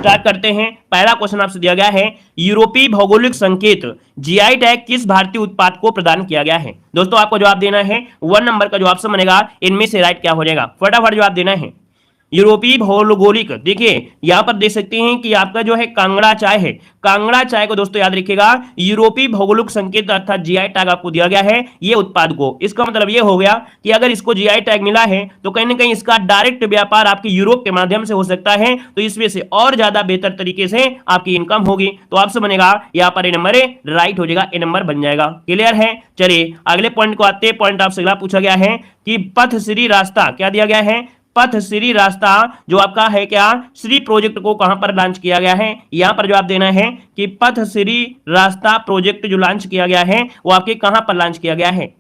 Start करते हैं। पहला क्वेश्चन आपसे दिया गया है, यूरोपीय भौगोलिक संकेत जीआई टैग किस भारतीय उत्पाद को प्रदान किया गया है। दोस्तों आपको जवाब देना है, 1 नंबर का जो ऑप्शन बनेगा इनमें से राइट क्या हो जाएगा, फटाफट जवाब देना है। यूरोपीय भौगोलिक, देखिए यहां पर देख सकते हैं कि आपका जो है कांगड़ा चाय है, कांगड़ा चाय को दोस्तों याद रखिएगा यूरोपीय भौगोलिक संकेत अर्थात जीआई टैग आपको दिया गया है ये उत्पाद को। इसका मतलब ये हो गया कि अगर इसको जीआई टैग मिला है तो कहीं ना कहीं इसका डायरेक्ट व्यापार आपके यूरोप के माध्यम से हो सकता है, तो इसमें से और ज्यादा बेहतर तरीके से आपकी इनकम होगी। तो आपसे बनेगा यहाँ पर ए नंबर राइट हो जाएगा, ए नंबर बन जाएगा। क्लियर है। चलिए अगले पॉइंट को आते हैं। पॉइंट आपसे अगला पूछा गया है कि पथ श्री रास्ता, क्या दिया गया है, पथ श्री रास्ता जो आपका है क्या, श्री प्रोजेक्ट को कहां पर लॉन्च किया गया है। यहां पर जवाब देना है कि पथ श्री रास्ता प्रोजेक्ट जो लॉन्च किया गया है वो आपके कहां पर लॉन्च किया गया है।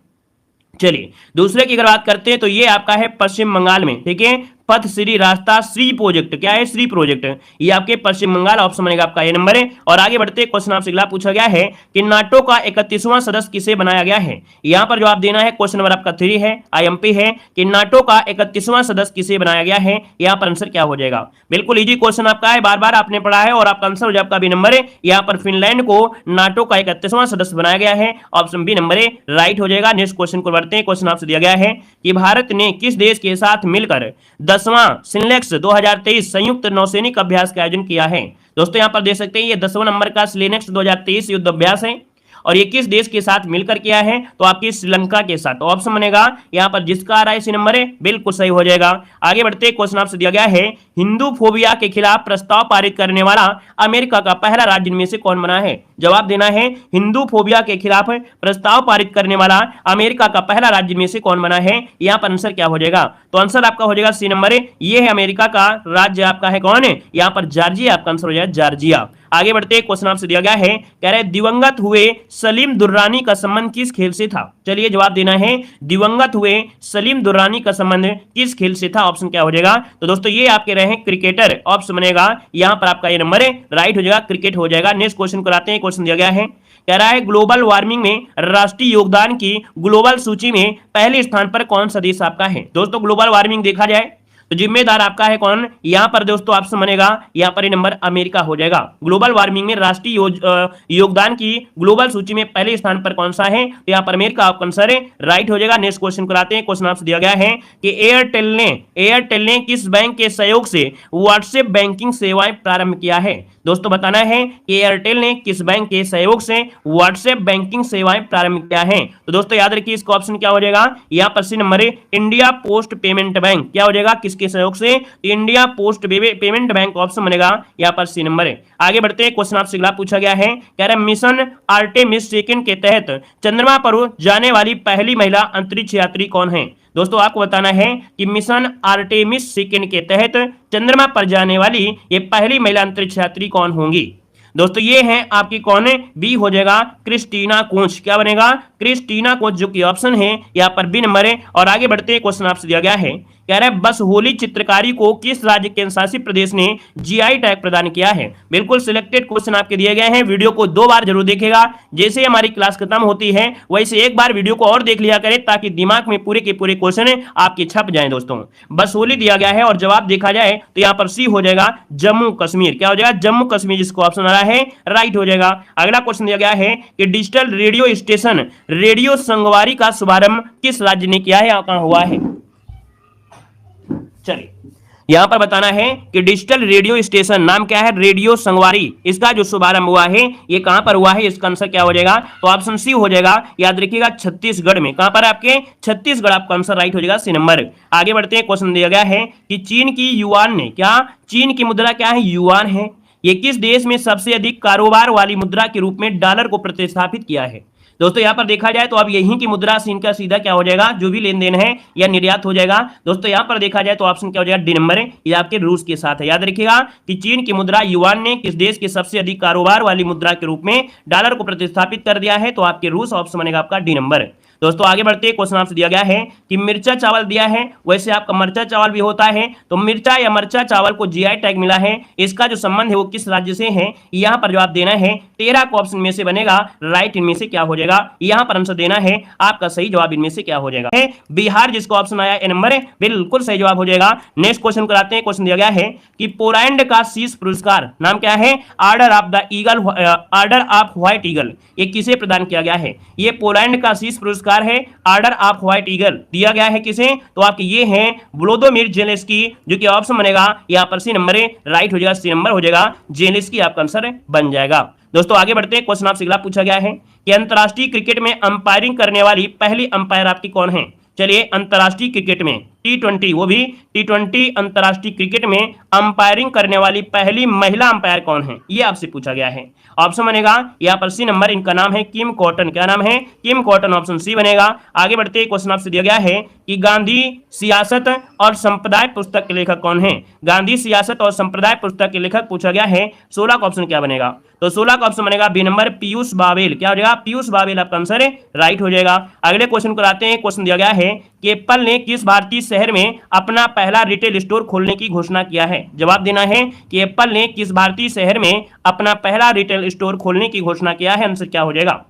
चलिए दूसरे की अगर बात करते हैं तो ये आपका है पश्चिम बंगाल में, ठीक है। पथ श्री रास्ता श्री प्रोजेक्ट, क्या है, श्री प्रोजेक्ट, ये आपके पश्चिम बंगाल, ऑप्शन बनेगा आपका ए नंबर है। और आगे बढ़ते क्वेश्चन आपसे अगला पूछा गया है कि नाटो का 31वां सदस्य किसे बनाया गया है। यहां पर जवाब देना है, क्वेश्चन नंबर आपका 3 है, आईएमपी है, कि नाटो का 31वां सदस्य किसे बनाया गया है। यहां पर आंसर क्या हो जाएगा, बिल्कुल इजी क्वेश्चन आपका है, बार बार आपने पढ़ा है और आपका आंसर हो जाए आपका बी नंबर है। यहां पर फिनलैंड को नाटो का 31वां सदस्य बनाया गया है, ऑप्शन बी नंबर राइट हो जाएगा। नेक्स्ट क्वेश्चन को बढ़ते हैं। क्वेश्चन आपसे दिया गया है कि भारत ने किस देश के साथ मिलकर 10वां सिलेक्स 2023 संयुक्त नौसैनिक अभ्यास का आयोजन किया है। दोस्तों यहां पर देख सकते हैं ये 10वां नंबर का सिलेक्स 2023 युद्ध अभ्यास है और ये किस देश के साथ मिलकर किया है, तो आपकी श्रीलंका के साथ। ऑप्शन बनेगा यहां पर जिसका आ रहा है सी नंबर है, बिल्कुल सही हो जाएगा। आगे बढ़ते क्वेश्चन आपसे दिया गया है, हिंदू फोबिया के खिलाफ प्रस्ताव पारित करने वाला अमेरिका का पहला राज्य इनमें से कौन बना है। जवाब देना है, हिंदू फोबिया के खिलाफ प्रस्ताव पारित करने वाला अमेरिका का पहला राज्य में से कौन बना है। यहां पर आंसर क्या हो जाएगा, तो आंसर आपका हो जाएगा सी नंबर है, ये है अमेरिका का राज्य आपका है कौन है, यहां पर जॉर्जिया आपका आंसर हो जाएगा, जॉर्जिया। आगे बढ़ते क्वेश्चन आपसे दिया गया है, कह रहे दिवंगत हुए सलीम दुर्रानी का संबंध किस खेल से था। चलिए जवाब देना है, दिवंगत हुए सलीम दुर्रानी का संबंध किस खेल से था। ऑप्शन क्या हो जाएगा, तो दोस्तों ये आपके रहे क्रिकेटर, ऑप्शन बनेगा यहां पर आपका ये नंबर है राइट हो जाएगा, क्रिकेट हो जाएगा। नेक्स्ट क्वेश्चन कराते हैं। क्वेश्चन दिया गया है, कह रहा है ग्लोबल वार्मिंग में राष्ट्रीय योगदान की ग्लोबल सूची में पहले स्थान पर कौन सा देश आपका है। दोस्तों ग्लोबल वार्मिंग देखा जाए तो जिम्मेदार आपका है कौन, यहां पर दोस्तों ऑप्शन बनेगा यहां पर ये नंबर अमेरिका हो जाएगा। ग्लोबल वार्मिंग में राष्ट्रीय योगदान की ग्लोबल सूची में पहले स्थान पर कौन सा है, तो यहां पर अमेरिका आपका आंसर है राइट हो जाएगा। नेक्स्ट क्वेश्चन कराते हैं। क्वेश्चन आपसे दिया गया है कि एयरटेल ने किस बैंक के सहयोग से व्हाट्सएप बैंकिंग सेवाएं प्रारंभ किया है। दोस्तों बताना है कि एयरटेल ने किस बैंक के सहयोग से व्हाट्सएप बैंकिंग सेवाएं प्रारंभ किया है। तो दोस्तों याद रखिए इसका ऑप्शन क्या हो जाएगा, यहां पर सी नंबर है इंडिया पोस्ट पेमेंट बैंक, क्या हो जाएगा, किसके सहयोग से, India post payment bank, option बनेगा यहां पर सी नंबर है। आगे बढ़ते हैं। क्वेश्चन आपसे अगला पूछा गया है, कह रहा है मिशन आर्टेमिस सेकंड के तहत चंद्रमा पर जाने वाली पहली महिला अंतरिक्ष यात्री कौन है। दोस्तों आपको बताना है कि मिशन आर्टेमिस सेकंड के तहत चंद्रमा पर जाने वाली ये पहली महिला अंतरिक्ष यात्री कौन होंगी। दोस्तों ये हैं आपकी कौन है, बी हो जाएगा क्रिस्टीना कोच, क्या बनेगा, क्रिस्टीना कोच, जो कि ऑप्शन है यहाँ पर बी नंबर है। और आगे बढ़ते हैं। क्वेश्चन आपसे दिया गया है, कह रहा है बस होली चित्रकारी को किस राज्य केंद्र शासित प्रदेश ने जीआई टैग प्रदान किया है। बिल्कुल सिलेक्टेड क्वेश्चन आपके दिए गए हैं, वीडियो को 2 बार जरूर देखेगा। जैसे हमारी क्लास खत्म होती है वैसे एक बार वीडियो को और देख लिया करें ताकि दिमाग में पूरे के पूरे क्वेश्चन आपके छप जाए। दोस्तों बस होली दिया गया है और जवाब देखा जाए तो यहाँ पर सी हो जाएगा जम्मू कश्मीर, क्या हो जाएगा, जम्मू कश्मीर, जिसको ऑप्शन आ रहा है राइट हो जाएगा। अगला क्वेश्चन दिया गया है कि डिजिटल रेडियो स्टेशन रेडियो संगवारी का शुभारंभ किस राज्य ने किया है या कहां हुआ है। चलिए यहां पर बताना है कि डिजिटल रेडियो स्टेशन नाम क्या है, रेडियो संगवारी, इसका जो शुभारंभ हुआ है ये कहां पर हुआ है। इसका आंसर क्या हो जाएगा, तो ऑप्शन सी हो जाएगा, याद रखिएगा छत्तीसगढ़ में। कहां पर आपके, छत्तीसगढ़, आपका आंसर राइट हो जाएगा सी नंबर। आगे बढ़ते हैं। क्वेश्चन दिया गया है कि चीन की युआन ने, क्या चीन की मुद्रा क्या है, युआन है, ये किस देश में सबसे अधिक कारोबार वाली मुद्रा के रूप में डॉलर को प्रतिस्थापित किया है। दोस्तों यहां पर देखा जाए तो अब यहीं की मुद्रा से इनका सीधा क्या हो जाएगा, जो भी लेन देन है या निर्यात हो जाएगा। दोस्तों यहां पर देखा जाए तो ऑप्शन क्या हो जाएगा, डी नंबर है, ये आपके रूस के साथ है। याद रखिएगा कि चीन की मुद्रा युआन ने किस देश के सबसे अधिक कारोबार वाली मुद्रा के रूप में डॉलर को प्रतिस्थापित कर दिया है, तो आपके रूस, ऑप्शन बनेगा आपका डी नंबर। दोस्तों आगे बढ़ते हैं, क्वेश्चन आपसे दिया गया है कि मिर्चा चावल दिया है, वैसे आपका मरचा चावल भी होता है, तो मिर्चा या मरचा चावल को जीआई टैग मिला है, इसका जो संबंध है वो किस राज्य से है, यहाँ पर जवाब देना है। 13 को ऑप्शन में से बनेगा राइट, इनमें से क्या हो जाएगा, यहाँ पर आंसर देना है आपका सही जवाब इनमें से क्या हो जाएगा, बिहार, जिसको ऑप्शन आया ए नंबर है, बिल्कुल सही जवाब हो जाएगा। नेक्स्ट क्वेश्चन कराते हैं, क्वेश्चन दिया गया है कि पोलैंड का शीर्ष पुरस्कार नाम क्या है, order of the eagle, order of white eagle, ये किसे प्रदान किया गया है, ये पोलैंड का शीर्ष पुरस्कार है ऑर्डर ऑफ व्हाइट ईगल, दिया गया है किसे, तो आपके ये हैं व्लोदिमीर जेलेंस्की, जो कि ऑप्शन बनेगा यहाँ पर सी नंबर है, राइट हो जाएगा, सी नंबर हो जाएगा, जेलेंस्की आपका आंसर बन जाएगा। दोस्तों आगे बढ़ते हैं, क्वेश्चन आपसे अगला पूछा गया है कि अंतरराष्ट्रीय क्रिकेट में अंपायरिंग करने वाली पहली अंपायर आपकी कौन है। चलिए, अंतरराष्ट्रीय क्रिकेट में T20, वो भी T20 अंतरराष्ट्रीय क्रिकेट में अंपायरिंग करने वाली पहली महिला अंपायर कौन है, ये आपसे पूछा गया है। ऑप्शन बनेगा यहाँ पर सी नंबर, इनका नाम है किम कॉटन, क्या नाम है, किम कॉटन, ऑप्शन सी बनेगा। आगे बढ़ते हैं, क्वेश्चन आपसे दिया गया है कि गांधी सियासत और संप्रदाय पुस्तक के लेखक कौन है, गांधी सियासत और संप्रदाय पुस्तक के लेखक पूछा गया है, 16 का ऑप्शन क्या बनेगा, तो 16 का ऑप्शन बनेगा बी नंबर, पीयूष बावेल, क्या हो जाएगा, पीयूष बावेल आपका आंसर है, राइट हो जाएगा। अगले क्वेश्चन को आते हैं, क्वेश्चन दिया गया है कि एप्पल ने किस भारतीय शहर में अपना पहला रिटेल स्टोर खोलने की घोषणा किया है। जवाब देना है कि एप्पल ने किस भारतीय शहर में अपना पहला रिटेल स्टोर खोलने की घोषणा किया है, आंसर क्या हो जाएगा।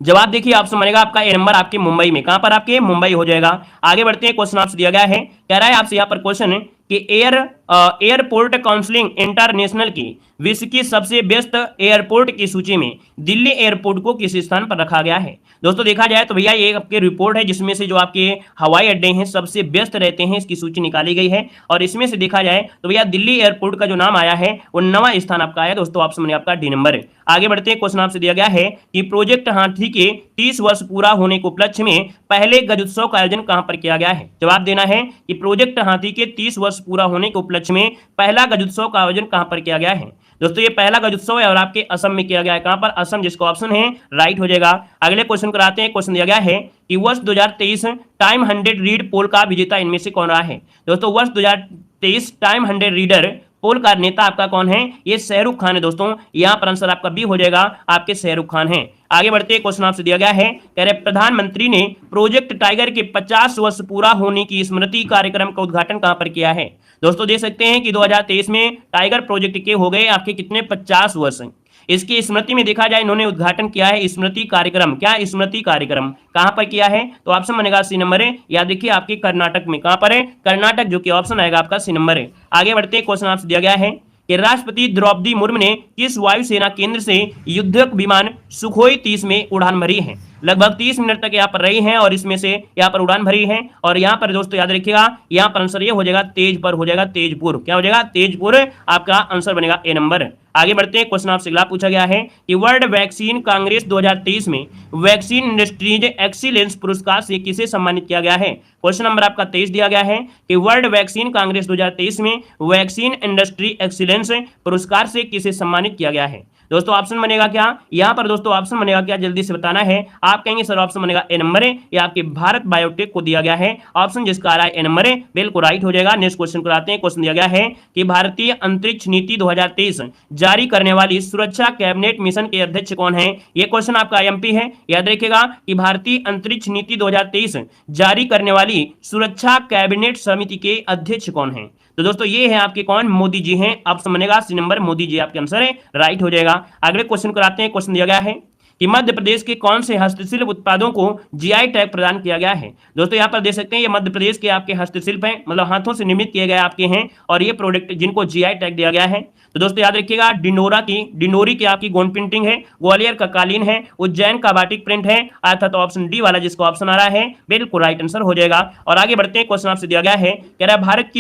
जवाब देखिए, ऑप्शन बनेगा आपका ए नंबर, आपके मुंबई में, कहां पर, आपके मुंबई हो जाएगा। आगे बढ़ते हैं, क्वेश्चन आपसे दिया गया है, कह रहा है आपसे यहाँ पर क्वेश्चन कि एयरपोर्ट काउंसिलिंग इंटरनेशनल की विश्व की सबसे व्यस्त एयरपोर्ट की सूची में दिल्ली एयरपोर्ट को किस स्थान पर रखा गया है। दोस्तों देखा जाए तो भैया ये आपके रिपोर्ट है जिसमें से जो आपके हवाई अड्डे हैं सबसे व्यस्त रहते हैं, इसकी सूची निकाली गई है, और इसमें से देखा जाए तो भैया दिल्ली एयरपोर्ट का जो नाम आया है वो 9वां स्थान आपका आया। दोस्तों ऑप्शन में आपका डी नंबर है। आगे बढ़ते हैं, क्वेश्चन आपसे दिया गया है कि प्रोजेक्ट हाथी के 30 वर्ष पूरा होने के उपलक्ष्य में पहले गजोत्सव का आयोजन कहां पर किया गया है। जवाब देना है कि प्रोजेक्ट हाथी के 30 वर्ष पूरा होने के उपलक्ष्य में पहला गजोत्सव का आयोजन कहां पर किया गया है। दोस्तों ये पहला गजोत्सव है और आपके असम में किया गया है, कहां पर, असम, जिसका ऑप्शन है राइट हो जाएगा। अगले क्वेश्चन कराते हैं, क्वेश्चन दिया गया है कि वर्ष 2023 टाइम 100 रीड पोल का विजेता इनमें से कौन रहा है। दोस्तों वर्ष 2023 टाइम 100 रीडर पोल का नेता आपका कौन है, ये शाहरुख खान है। दोस्तों यहां पर आंसर आपका बी हो जाएगा, आपके शाहरुख खान है। आगे बढ़ते हैं, क्वेश्चन आपसे दिया गया है, कह रहे प्रधानमंत्री ने प्रोजेक्ट टाइगर के 50 वर्ष पूरा होने की स्मृति कार्यक्रम का उद्घाटन कहां पर किया है। दोस्तों देख सकते हैं कि 2023 में टाइगर प्रोजेक्ट के हो गए आपके कितने, 50 वर्ष। इसकी स्मृति में देखा जाए इन्होंने उद्घाटन किया है स्मृति कार्यक्रम, क्या स्मृति कार्यक्रम कहां पर किया है, तो ऑप्शन बनेगा सी नंबर है। याद देखिए आपके कर्नाटक में, कहां पर है, कर्नाटक, जो कि ऑप्शन आएगा आपका सी नंबर है। आगे बढ़ते हैं, क्वेश्चन आपसे दिया गया है कि राष्ट्रपति द्रौपदी मुर्मू ने किस वायुसेना केंद्र से युद्धक विमान सुखोई 30 में उड़ान भरी है। लगभग 30 मिनट तक यहाँ पर रही हैं और इसमें से यहाँ पर उड़ान भरी है, और यहाँ पर दोस्तों याद रखिएगा यहाँ पर आंसर ये हो जाएगा तेज पर हो जाएगा, तेजपुर, क्या हो जाएगा, तेजपुर आपका आंसर बनेगा ए नंबर। आगे बढ़ते हैं, क्वेश्चन आपसे अगला पूछा गया है कि वर्ल्ड वैक्सीन कांग्रेस 2023 में वैक्सीन इंडस्ट्रीज एक्सीलेंस पुरस्कार से किसे सम्मानित किया गया है। क्वेश्चन नंबर आपका 23 दिया गया है कि वर्ल्ड वैक्सीन कांग्रेस 2023 में वैक्सीन इंडस्ट्री एक्सीलेंस पुरस्कार से किसे सम्मानित किया गया है। दोस्तों ऑप्शन बनेगा क्या, यहाँ पर दोस्तों ऑप्शन बनेगा क्या, जल्दी से बताना है। आप कहेंगे सर ऑप्शन बनेगा ए नंबर है, या आपके भारत बायोटेक को दिया गया है, ऑप्शन जिसका आ रहा है ए नंबर है, बिल्कुल राइट हो जाएगा। नेक्स्ट क्वेश्चन को आते हैं, क्वेश्चन दिया गया है कि भारतीय अंतरिक्ष नीति 2023 जारी करने वाली सुरक्षा कैबिनेट मिशन के अध्यक्ष कौन है। ये क्वेश्चन आपका आईएमपी है, याद रखिएगा कि भारतीय अंतरिक्ष नीति 2023 जारी करने वाली सुरक्षा कैबिनेट समिति के अध्यक्ष कौन है। तो दोस्तों ये है आपके कौन, मोदी जी हैं, ऑप्शन बनेगा सी नंबर, मोदी जी आपके आंसर है, राइट हो जाएगा। अगले क्वेश्चन कराते हैं, क्वेश्चन दिया गया है कि मध्य प्रदेश के कौन से हस्तशिल्प उत्पादों को जीआई टैग प्रदान किया गया है। दोस्तों यहाँ पर देख सकते हैं ये मध्य प्रदेश के आपके हस्तशिल्प हैं, मतलब हाथों से निर्मित किए गए आपके हैं, और ये प्रोडक्ट जिनको जीआई टैग दिया गया है। तो दोस्तों याद रखिएगा डिंडोरी की आपकी गोंद प्रिंटिंग है, ग्वालियर का कालीन है, उज्जैन का बाटिक प्रिंट है, अर्थात ऑप्शन डी वाला जिसको ऑप्शन आ रहा है बिल्कुल राइट आंसर हो जाएगा। और आगे बढ़ते हैं, क्वेश्चन आपसे दिया गया है, कह रहा है भारत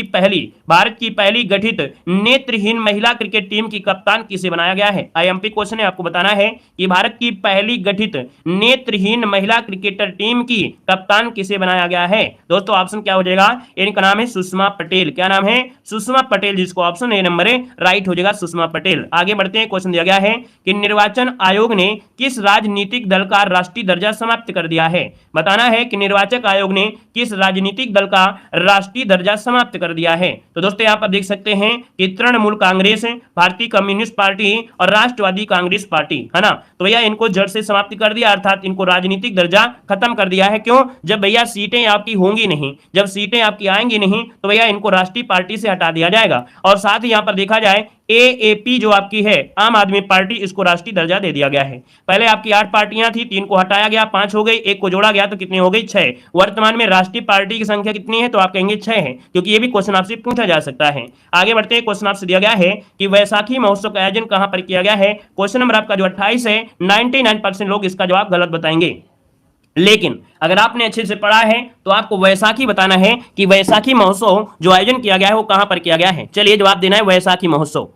की पहली गठित नेत्रहीन महिला क्रिकेट टीम की कप्तान किसे बनाया गया है। आईएमपी क्वेश्चन है, आपको बताना है कि भारत की पहली गठित नेत्रहीन महिला क्रिकेटर टीम की कप्तान किसे बनाया गया है। दोस्तों ऑप्शन क्या हो जाएगा, इनका नाम है सुषमा पटेल, क्या नाम है, सुषमा पटेल, जिसको ऑप्शन ए नंबर है राइट हो जाएगा। दीजिएगा सुषमा पटेल। आगे बढ़ते हैं, क्वेश्चन दिया गया है कि निर्वाचन आयोग ने किस राजनीतिक दल का राष्ट्रीय दर्जा समाप्त कर दिया है। बताना है कि निर्वाचन आयोग ने किस राजनीतिक दल का राष्ट्रीय दर्जा समाप्त कर दिया है। तो दोस्तों यहां पर देख सकते हैं कि तृणमूल कांग्रेस, भारतीय कम्युनिस्ट पार्टी और राष्ट्रवादी कांग्रेस पार्टी, है ना। तो भैया इनको जड़ से समाप्त कर दिया, अर्थात इनको राजनीतिक दर्जा खत्म कर दिया है। क्यों? जब भैया सीटें आपकी होंगी नहीं, जब सीटें आपकी आएंगी नहीं, तो भैया इनको राष्ट्रीय पार्टी से हटा दिया जाएगा। और साथ ही यहां पर देखा जाए एएपी जो आपकी है आम आदमी पार्टी, इसको राष्ट्रीय दर्जा दे दिया गया है। पहले आपकी 8 पार्टियां थी, 3 को हटाया गया, 5 हो गई, 1 को जोड़ा गया तो कितनी हो गई? 6। वर्तमान में राष्ट्रीय पार्टी की संख्या कितनी है? तो आप कहेंगे 6 है, क्योंकि ये भी क्वेश्चन आपसे पूछा जा सकता है। आगे बढ़ते हैं, क्वेश्चन आपसे दिया गया है कि वैसाखी महोत्सव का आयोजन कहां पर किया गया है। क्वेश्चन नंबर आपका जो 28 है, 99% लोग इसका जवाब गलत बताएंगे। लेकिन अगर आपने अच्छे से पढ़ा है तो आपको वैसाखी बताना है कि वैसाखी महोत्सव जो आयोजन किया गया है वो कहां पर किया गया है। चलिए जवाब देना है वैसाखी महोत्सव।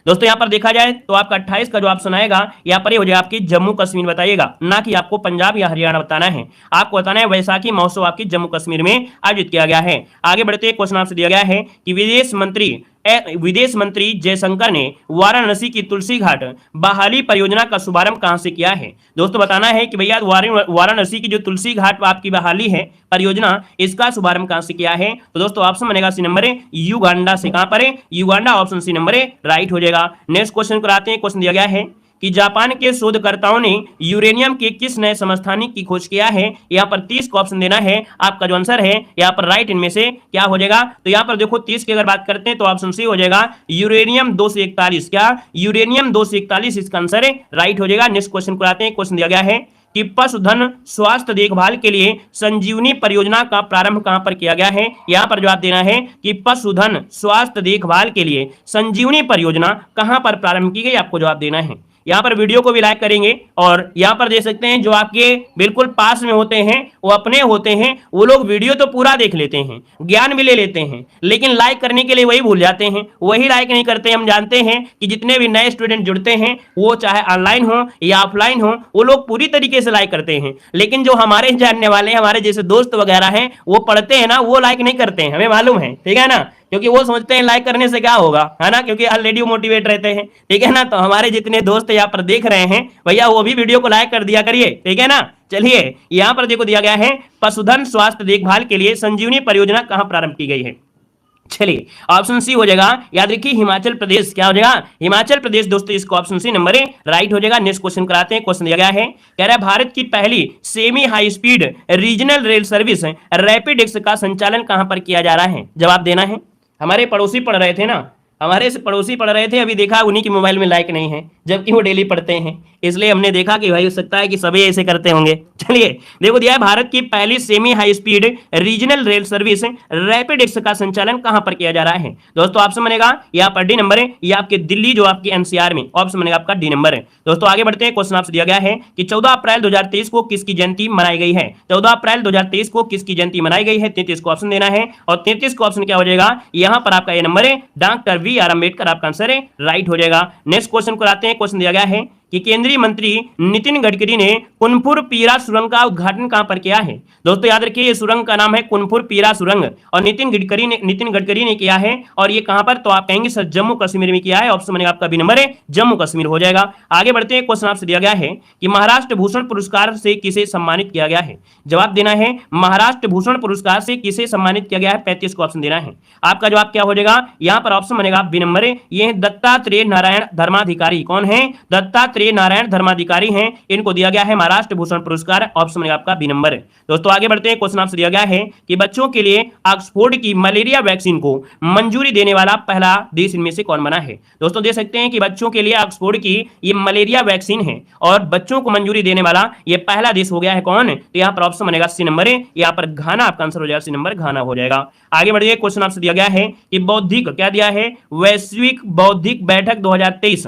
दोस्तों यहां पर देखा जाए तो आपका 28 का जो ऑप्शन आएगा यहां पर ये हो जाएगा आपकी जम्मू कश्मीर बताइएगा, ना कि आपको पंजाब या हरियाणा बताना है। आपको बताना है वैसाखी महोत्सव आपकी जम्मू कश्मीर में आयोजित किया गया है। आगे बढ़ते हैं, क्वेश्चन आपसे दिया गया है कि विदेश मंत्री जयशंकर ने वाराणसी की तुलसी घाट बहाली परियोजना का शुभारंभ कहां से किया है। दोस्तों बताना है कि भैया वाराणसी की जो तुलसी घाट आपकी बहाली है परियोजना, इसका शुभारंभ कहां से किया है। तो दोस्तों ऑप्शन बनेगा सी नंबर है युगांडा से। कहां पर है? युगांडा, ऑप्शन सी नंबर है राइट हो जाएगा। नेक्स्ट क्वेश्चन कराते हैं। क्वेश्चन दिया गया है कि जापान के शोधकर्ताओं ने यूरेनियम के किस नए समस्थानिक की खोज किया है। यहाँ पर 30 का ऑप्शन देना है। आपका जो आंसर है यहाँ पर राइट इनमें से क्या हो जाएगा। तो यहाँ पर देखो 30 की अगर बात करते हैं तो ऑप्शन सी हो जाएगा यूरेनियम 241। क्या? यूरेनियम 241 इसका आंसर है राइट हो जाएगा। नेक्स्ट क्वेश्चन को आते हैं। क्वेश्चन दिया गया है कि पशुधन स्वास्थ्य देखभाल के लिए संजीवनी परियोजना का प्रारंभ कहां पर किया गया है। यहां पर जवाब देना है कि पशुधन स्वास्थ्य देखभाल के लिए संजीवनी परियोजना कहां पर प्रारंभ की गई, आपको जवाब देना है। यहाँ पर वीडियो को भी लाइक करेंगे और यहाँ पर देख सकते हैं जो आपके बिल्कुल पास में होते हैं वो अपने होते हैं, वो लोग वीडियो तो पूरा देख लेते हैं, ज्ञान भी ले लेते हैं, लेकिन लाइक करने के लिए वही भूल जाते हैं, वही लाइक नहीं करते। हम जानते हैं कि जितने भी नए स्टूडेंट जुड़ते हैं वो चाहे ऑनलाइन हो या ऑफलाइन हो, वो लोग पूरी तरीके से लाइक करते हैं, लेकिन जो हमारे जानने वाले हमारे जैसे दोस्त वगैरह हैं वो पढ़ते हैं ना, वो लाइक नहीं करते हैं, हमें मालूम है, ठीक है ना, क्योंकि वो सोचते हैं लाइक करने से क्या होगा, है ना, क्योंकि ऑलरेडी मोटिवेट रहते हैं, ठीक है ना। तो हमारे जितने दोस्त यहाँ पर देख रहे हैं भैया वो भी वीडियो को लाइक कर दिया करिए, ठीक है ना। चलिए यहाँ पर देखो दिया गया है पशुधन स्वास्थ्य देखभाल के लिए संजीवनी परियोजना कहां प्रारंभ की गई है। चलिए ऑप्शन सी हो जाएगा, याद रखिए हिमाचल प्रदेश। क्या हो जाएगा? हिमाचल प्रदेश। दोस्तों इसको ऑप्शन सी नंबर है राइट हो जाएगा। नेक्स्ट क्वेश्चन कराते हैं। क्वेश्चन दिया गया है, कह रहा है भारत की पहली semi high speed regional rail service rapid x का संचालन कहां पर किया जा रहा है। जवाब देना है। हमारे पड़ोसी पढ़ रहे थे ना, हमारे से पड़ोसी पढ़ रहे थे, अभी देखा उन्हीं के मोबाइल में लाइक नहीं है, जबकि वो डेली पढ़ते हैं, इसलिए हमने देखा कि भाई हो सकता है कि सभी ऐसे करते होंगे। चलिए देखो दिया है भारत की पहली semi high speed regional rail service rapid x का संचालन कहां पर किया जा रहा है। दोस्तों ऑप्शन बनेगा यहाँ पर डी नंबर है, ये आपके दिल्ली जो आपकी एनसीआर में, ऑप्शन बनेगा आपका डी नंबर है। दोस्तों आगे बढ़ते हैं। क्वेश्चन आपसे दिया गया है कि 14 अप्रैल 2023 को किसकी जयंती मनाई गई है। 14 अप्रैल 2023 को किसकी जयंती मनाई गई है। 33 को ऑप्शन देना है और 33 को ऑप्शन क्या हो जाएगा, यहाँ पर आपका ये नंबर है डॉक्टर BR अम्बेडकर, आपका आंसर है राइट हो जाएगा। नेक्स्ट क्वेश्चन को आते हैं। क्वेश्चन दिया गया है कि केंद्रीय मंत्री नितिन गडकरी ने कुनपुर पीरा सुरंग का उद्घाटन कहां पर किया है। दोस्तों याद रखिए ये सुरंग का नाम है कुनपुर पीरा सुरंग और नितिन गडकरी ने किया है, और ये कहां पर, तो आप कहेंगे सर जम्मू कश्मीर में किया है। ऑप्शन बनेगा आपका बी नंबर है जम्मू कश्मीर हो जाएगा। आगे बढ़ते हैं। क्वेश्चन आपसे दिया गया है कि महाराष्ट्र भूषण पुरस्कार से किसे सम्मानित किया गया है। जवाब देना है महाराष्ट्र भूषण पुरस्कार से किसे सम्मानित किया गया है। 35 को ऑप्शन देना है। आपका जवाब क्या हो जाएगा, यहाँ पर ऑप्शन बनेगा बी नंबर है, ये दत्तात्रेय नारायण धर्माधिकारी। कौन है? दत्तात्रेय नारायण धर्माधिकारी हैं, इनको दिया गया है महाराष्ट्र भूषण पुरस्कार। ऑप्शन बनेगा आपका बी नंबर है। दोस्तों आगे बढ़ते हैं। क्वेश्चन आपसे दिया गया है कि बच्चों के लिए ऑक्सफोर्ड की मलेरिया वैक्सीन को मंजूरी देने वाला पहला देश इनमें से कौन बना है। दोस्तों देख सकते हैं कि बच्चों के लिए ऑक्सफोर्ड की ये मलेरिया वैक्सीन है और बच्चों को मंजूरी देने वाला ये पहला देश हो गया है कौन, तो यहाँ पर ऑप्शन बनेगा सी नंबर है, यहाँ पर घाना आपका आंसर हो जाएगा, सी नंबर घाना हो जाएगा। आगे बढ़िए। क्वेश्चन आपसे दिया गया है कि बौद्धिक, क्या दिया है, वैश्विक बौद्धिक बैठक 2023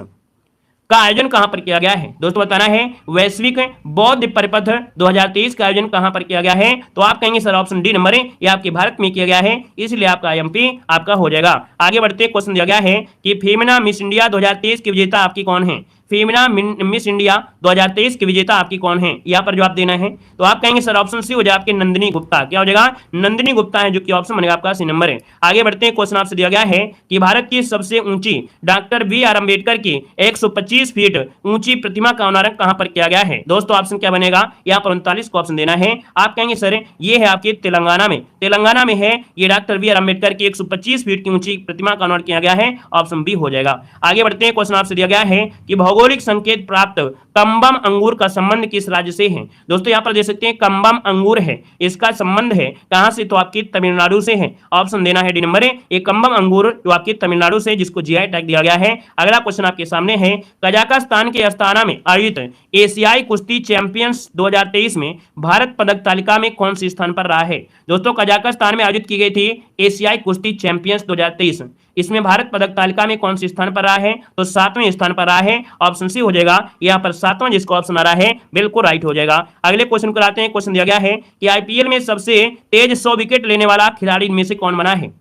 का आयोजन कहां पर किया गया है। दोस्तों बताना है वैश्विक बौद्ध परिपथ 2023 का आयोजन कहां पर किया गया है। तो आप कहेंगे सर ऑप्शन डी नंबर है, ये आपके भारत में किया गया है, इसलिए आपका IMP आपका हो जाएगा। आगे बढ़ते क्वेश्चन दिया गया है कि फेमिना मिस इंडिया 2023 की विजेता आपकी कौन है। फेमिना मिस इंडिया 2023 की विजेता आपकी कौन है, यहाँ पर जवाब देना है। तो आप कहेंगे सर ऑप्शन सी हो जाए आपके नंदिनी गुप्ता। क्या हो जाएगा, नंदिनी गुप्ता है जो कि ऑप्शन बनेगा आपका सी नंबर है। आगे बढ़ते हैं, क्वेश्चन आपसे दिया गया है कि भारत की सबसे ऊंची डॉक्टर बी आर अम्बेडकर की 125 फीट ऊंची प्रतिमा का अनावरण कहां पर किया गया है। दोस्तों ऑप्शन क्या बनेगा, यहाँ पर 39 को ऑप्शन देना है। आप कहेंगे सर ये है आपके तेलंगाना में, तेलंगाना में है ये डॉक्टर बी आर अम्बेडकर की 125 फीट की ऊंची प्रतिमा का अनावरण किया गया है, ऑप्शन बी हो जाएगा। आगे बढ़ते हैं, क्वेश्चन आपसे दिया गया है कि भौगोलिक संकेत प्राप्त कम्बम अंगूर का संबंध किस राज्य से है। दोस्तों यहाँ पर देख सकते हैं कम्बम अंगूर है, इसका संबंध है कहां से, तो आपकी तमिलनाडु से है, ऑप्शन देना है डी नंबर है। ये कम्बम अंगूर जो आपकी तमिलनाडु से जिसको जीआई टैग दिया गया है। अगला क्वेश्चन आपके सामने है, कजाकिस्तान के अस्ताना में आयोजित एशियाई कुश्ती चैंपियंस 2023 में भारत पदक तालिका में कौन सी स्थान पर रहा है। दोस्तों कजाकिस्तान में आयोजित की गई थी एशियाई कुश्ती चैंपियंस 2023, इसमें भारत पदक तालिका में कौन सी स्थान पर रहा है, तो 7वें स्थान पर रहा है, ऑप्शन सी हो जाएगा। यहाँ पर 7वां जिसको ऑप्शन आ रहा है बिल्कुल राइट हो जाएगा। अगले क्वेश्चन को आते हैं, क्वेश्चन दिया गया है कि आईपीएल में सबसे तेज 100 विकेट लेने वाला खिलाड़ी इनमें से कौन बना है।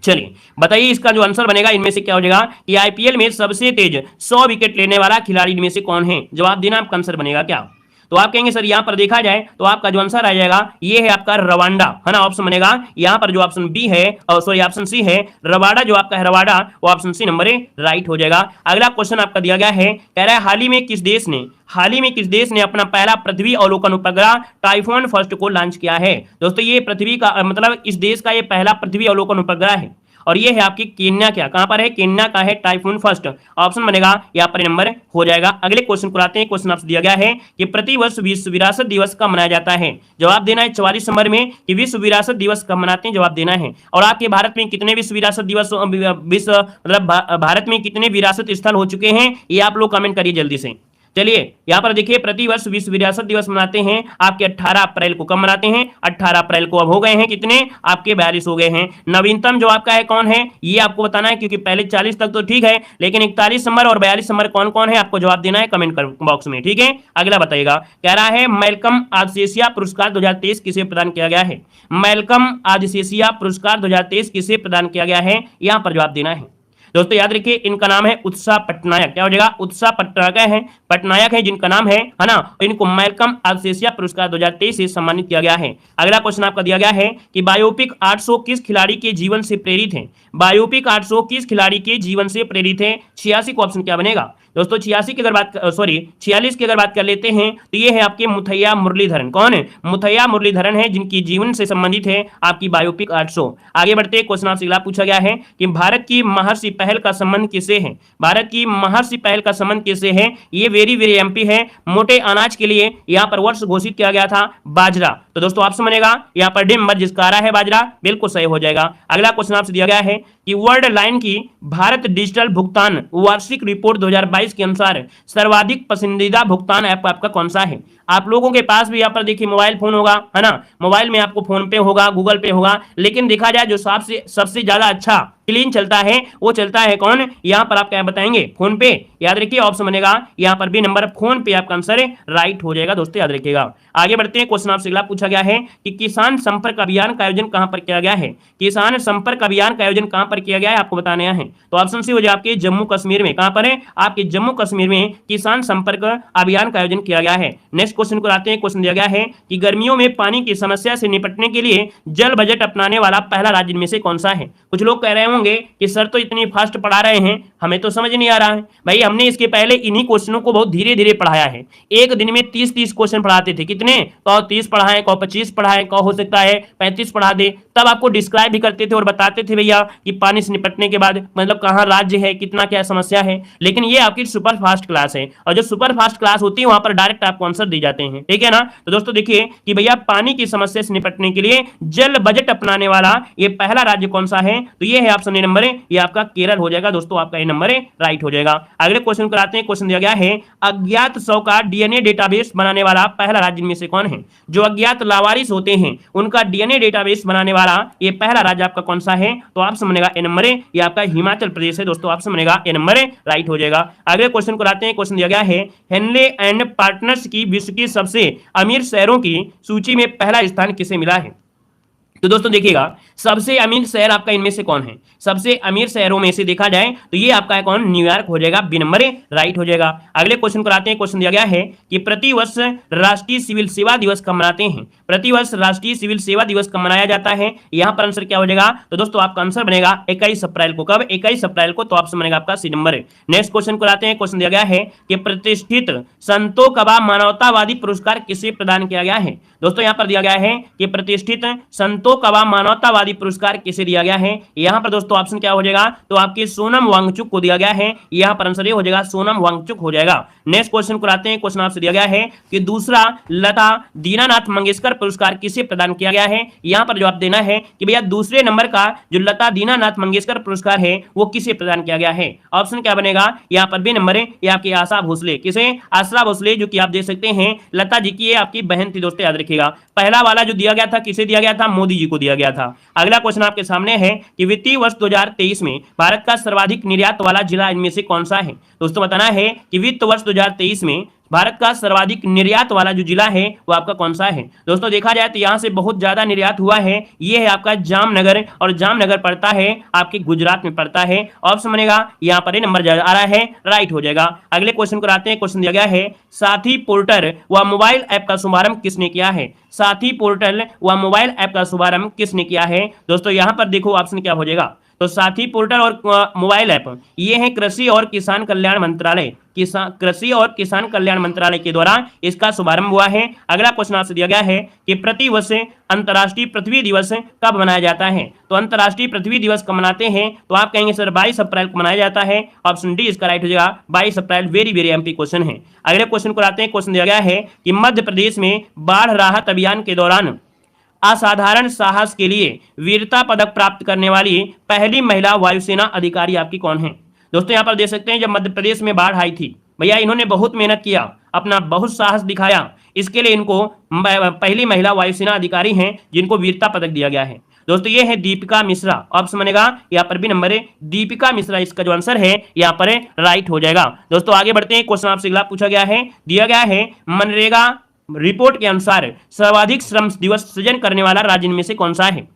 चलिए बताइए इसका जो आंसर बनेगा इनमें से क्या हो जाएगा कि आईपीएल में सबसे तेज 100 विकेट लेने वाला खिलाड़ी इनमें से कौन है, जवाब देना आपका आंसर बनेगा क्या। तो आप कहेंगे सर यहाँ पर देखा जाए तो आपका जो आंसर आ जाएगा ये है आपका रवांडा, है ना, ऑप्शन बनेगा यहाँ पर जो ऑप्शन बी है, सॉरी ऑप्शन सी है रवाडा, जो आपका है रवाडा, वो ऑप्शन सी नंबर राइट हो जाएगा। अगला क्वेश्चन आपका दिया गया है, कह रहा है हाल ही में किस देश ने अपना पहला पृथ्वी अवलोकन उपग्रह टाइफून फर्स्ट को लॉन्च किया है। दोस्तों ये पृथ्वी का मतलब इस देश का ये पहला पृथ्वी अवलोकन उपग्रह है और ये है आपकी केन्या, क्या कहां पर है, केन्या का है टाइफून फर्स्ट, ऑप्शन बनेगा यहाँ पर नंबर हो जाएगा। अगले क्वेश्चन को आते हैं, क्वेश्चन आपसे दिया गया है कि प्रतिवर्ष विश्व विरासत दिवस कब मनाया जाता है। जवाब देना है 44 दिसंबर में कि विश्व विरासत दिवस कब मनाते हैं, जवाब देना है। और आपके भारत में कितने विश्व विरासत दिवस मतलब भारत में कितने विरासत स्थल हो चुके हैं, ये आप लोग कमेंट करिए जल्दी से। चलिए यहाँ पर देखिए प्रतिवर्ष विश्व विरासत दिवस मनाते हैं आपके 18 अप्रैल को। कब मनाते हैं, 18 अप्रैल को। अब हो गए हैं कितने, आपके 42 हो गए हैं। नवीनतम जो आपका है कौन है ये आपको बताना है, क्योंकि पहले 40 तक तो ठीक है, लेकिन 41 दिसंबर और 42 दिसंबर कौन कौन है आपको जवाब देना है कमेंट बॉक्स में, ठीक है। अगला बताइएगा, कह रहा है मैल्कम आदसेसिया पुरस्कार 2023 किसे प्रदान किया गया है। मैल्कम आदसेसिया पुरस्कार 2023 किसे प्रदान किया गया है, यहाँ पर जवाब देना है। दोस्तों याद रखिए इनका नाम है उत्साह पटनायक। क्या हो जाएगा, उत्साह पटनायक है जिनका नाम है ना, इनको मैल्कम आदसेसिया पुरस्कार 2023 से सम्मानित किया गया है। अगला क्वेश्चन आपका दिया गया है कि बायोपिक 800 किस खिलाड़ी के जीवन से प्रेरित है। बायोपिक 800 किस खिलाड़ी के जीवन से प्रेरित है, 86 को ऑप्शन क्या बनेगा। दोस्तों 46 की अगर बात कर लेते हैं तो ये है आपके मुथैया मुरलीधरन। कौन है, मुथैया मुरलीधरन है जिनकी जीवन से संबंधित है आपकी बायोपिक 800। आगे बढ़ते क्वेश्चन आपसे अगला पूछा गया है कि भारत की महर्षि पहल का संबंध किससे है। भारत की महर्षि पहल का संबंध किससे है, ये वेरी वेरी एमपी है। मोटे अनाज के लिए यहाँ पर वर्ष घोषित किया गया था बाजरा, तो दोस्तों ऑप्शन बनेगा यहाँ पर डी नंबर जिसका आ रहा है बाजरा, बिल्कुल सही हो जाएगा। अगला क्वेश्चन आपसे दिया गया है कि वर्ल्ड लाइन की भारत डिजिटल भुगतान वार्षिक रिपोर्ट 2022 के अनुसार सर्वाधिक पसंदीदा भुगतान ऐप आपका कौन सा है। आप लोगों के पास भी यहाँ पर देखिए मोबाइल फोन होगा, है ना, मोबाइल में आपको फोन पे होगा, गूगल पे होगा, लेकिन देखा जाए जो सबसे ज्यादा अच्छा क्लीन चलता है वो चलता है कौन, यहाँ पर आप क्या बताएंगे, फोन पे। याद रखिए ऑप्शन बनेगा यहाँ पर भी नंबर फोन पे, आपका आंसर राइट हो जाएगा। दोस्तों याद रखिएगा। आगे बढ़ते हैं, क्वेश्चन आपसे अगला पूछा गया है कि किसान संपर्क अभियान का आयोजन कहां पर किया गया है। किसान संपर्क अभियान का आयोजन कहां पर किया गया है आपको बताना है, तो ऑप्शन सी हो जाए आपके जम्मू कश्मीर में। कहां पर है, आपके जम्मू कश्मीर में किसान संपर्क अभियान का आयोजन किया गया है। नेक्स्ट क्वेश्चन को आते हैं, क्वेश्चन दिया गया है कि गर्मियों में पानी की समस्या से निपटने के लिए जल बजट अपनाने वाला पहला राज्य में से कौन सा है। कुछ लोग कह रहे होंगे कि सर तो इतनी फास्ट पढ़ा रहे हैं, हमें तो समझ नहीं आ रहा है। भाई हमने इसके पहले इन्हीं क्वेश्चनों को बहुत धीरे धीरे पढ़ाया है। एक दिन में 30 क्वेश्चन पढ़ाते थे, कितने, कहो 30 पढ़ाएं, कहो 25 पढ़ाएं, कहो हो सकता है 35 पढ़ा दे, तब आपको डिस्क्राइब भी करते थे और बताते थे भैया कि पानी से निपटने के बाद मतलब कहाँ राज्य है, कितना क्या समस्या है। लेकिन ये आपकी सुपर फास्ट क्लास है और जो सुपर फास्ट क्लास होती है वहां पर डायरेक्ट आपको आंसर दी जाते हैं, ठीक है ना। तो दोस्तों देखिए कि भैया पानी की समस्या से निपटने के लिए जल बजट अपनाने वाला ये पहला राज्य कौन सा है, तो ये है ऑप्शन ए नंबर है, ये आपका केरल हो जाएगा। दोस्तों आपका ये नंबर है राइट हो जाएगा। अगले क्वेश्चन कराते हैं, क्वेश्चन दिया गया है अज्ञात शव का डीएनए डेटाबेस बनाने वाला पहला राज्य में से कौन है। जो अज्ञात लावारिस होते हैं उनका डीएनए डेटाबेस बनाने वाला ये पहला राज्य आपका कौन सा है, तो ऑप्शन बनेगा ए नंबर है, ये आपका हिमाचल प्रदेश है। दोस्तों ऑप्शन बनेगा ए नंबर है राइट हो जाएगा। अगले क्वेश्चन कराते हैं, क्वेश्चन दिया गया है हेनले एंड पार्टनर्स की विश्व की सबसे अमीर शहरों की सूची में पहला स्थान किसे मिला है। तो दोस्तों देखिएगा, सबसे अमीर शहर आपका इनमें से कौन है? सबसे अमीर शहरों में से देखा जाए तो ये आपका है कौन? न्यूयॉर्क हो जाएगा, बी नंबर राइट हो जाएगा। अगले क्वेश्चन को आते हैं। क्वेश्चन दिया गया है कि प्रतिवर्ष राष्ट्रीय सिविल सेवा दिवस कब मनाते हैं? प्रतिवर्ष राष्ट्रीय सिविल सेवा दिवस कब मनाया जाता है? यहां पर आंसर क्या हो जाएगा? तो दोस्तों आपका आंसर बनेगा 21 अप्रैल को। कब? 21 अप्रैल को। तो ऑप्शन बनेगा आपका सी नंबर। नेक्स्ट क्वेश्चन को आते हैं। क्वेश्चन दिया गया है कि प्रतिष्ठित संतो कबा मानवतावादी पुरस्कार किसे प्रदान किया गया है? दोस्तों यहां पर दिया गया है कि प्रतिष्ठित संतो कबा मानवतावादी पुरस्कार किसे दिया गया है? यहां पर दोस्तों ऑप्शन क्या हो जाएगा? तो आपके सोनम वांगचुक को दिया गया है। यहां पर आंसर ये हो जाएगा सोनम वांगचुक हो जाएगा। नेक्स्ट क्वेश्चन को आते हैं। क्वेश्चन आपसे दिया गया है कि दूसरा लता दीनानाथ मंगेशकर पुरस्कार किसे प्रदान किया गया है? यहां पर जवाब देना है कि भैया दूसरे नंबर का जो लता दीनानाथ मंगेशकर पुरस्कार है वो किसे प्रदान किया गया है? ऑप्शन क्या बनेगा? यहां पर बी नंबर है, ये आपकी आशा भोसले। किसे? आशा भोसले, जो कि आप देख सकते हैं लता जी की ये आपकी बहन थी। दोस्तों याद रखिएगा, पहला वाला जो दिया गया था किसे दिया गया था? मोदी जी को दिया गया था। अगला क्वेश्चन आपके सामने है कि वित्तीय वर्ष 2023 में भारत का सर्वाधिक निर्यात वाला जिला इनमें से कौन सा है? दोस्तों बताना है कि वित्त वर्ष 2023 में भारत का सर्वाधिक निर्यात वाला जो जिला है वो आपका कौन सा है? दोस्तों देखा जाए तो यहां से बहुत ज्यादा निर्यात हुआ है। ये है आपका जामनगर, और जामनगर पड़ता है आपके गुजरात में पड़ता है। ऑप्शन बनेगा यहां पर नंबर आ रहा है, राइट हो जाएगा। अगले क्वेश्चन को आते हैं। क्वेश्चन दिया गया है साथी पोर्टल व मोबाइल ऐप का शुभारंभ किसने किया है? साथी पोर्टल व मोबाइल ऐप का शुभारंभ किसने किया है? दोस्तों यहां पर देखो ऑप्शन क्या हो जाएगा? तो साथी पोर्टल और मोबाइल ऐप ये है कृषि और किसान कल्याण मंत्रालय, कृषि और किसान कल्याण मंत्रालय के द्वारा इसका शुभारंभ हुआ है। अगला क्वेश्चन आपसे दिया गया है कि प्रतिवर्ष अंतर्राष्ट्रीय पृथ्वी दिवस कब मनाया जाता है? तो अंतर्राष्ट्रीय पृथ्वी दिवस कब मनाते हैं? तो आप कहेंगे सर 22 अप्रैल को मनाया जाता है। ऑप्शन डी इसका राइट हो जाएगा, 22 अप्रैल। वेरी वेरी एमपी क्वेश्चन है। अगले क्वेश्चन को आते हैं। क्वेश्चन दिया गया है कि मध्य प्रदेश में बाढ़ राहत अभियान के दौरान असाधारण साहस के लिए वीरता पदक प्राप्त करने वाली पहली महिला वायुसेना अधिकारी आपकी कौन है? दोस्तों यहां पर देख सकते हैं जब मध्य प्रदेश में बाढ़ आई थी भैया, इन्होंने बहुत मेहनत किया, अपना बहुत साहस दिखाया। इसके लिए इनको पहली महिला वायुसेना अधिकारी हैं जिनको वीरता पदक दिया गया है। दोस्तों ये है दीपिका मिश्रा। ऑप्शन बनेगा यहाँ पर भी नंबर है दीपिका मिश्रा, इसका जो आंसर है यहाँ पर राइट हो जाएगा। दोस्तों आगे बढ़ते हैं। क्वेश्चन आपसे अगला पूछा गया है, दिया गया है मनरेगा रिपोर्ट के अनुसार सर्वाधिक श्रम दिवस सृजन करने वाला राज्य इनमें से कौन सा है?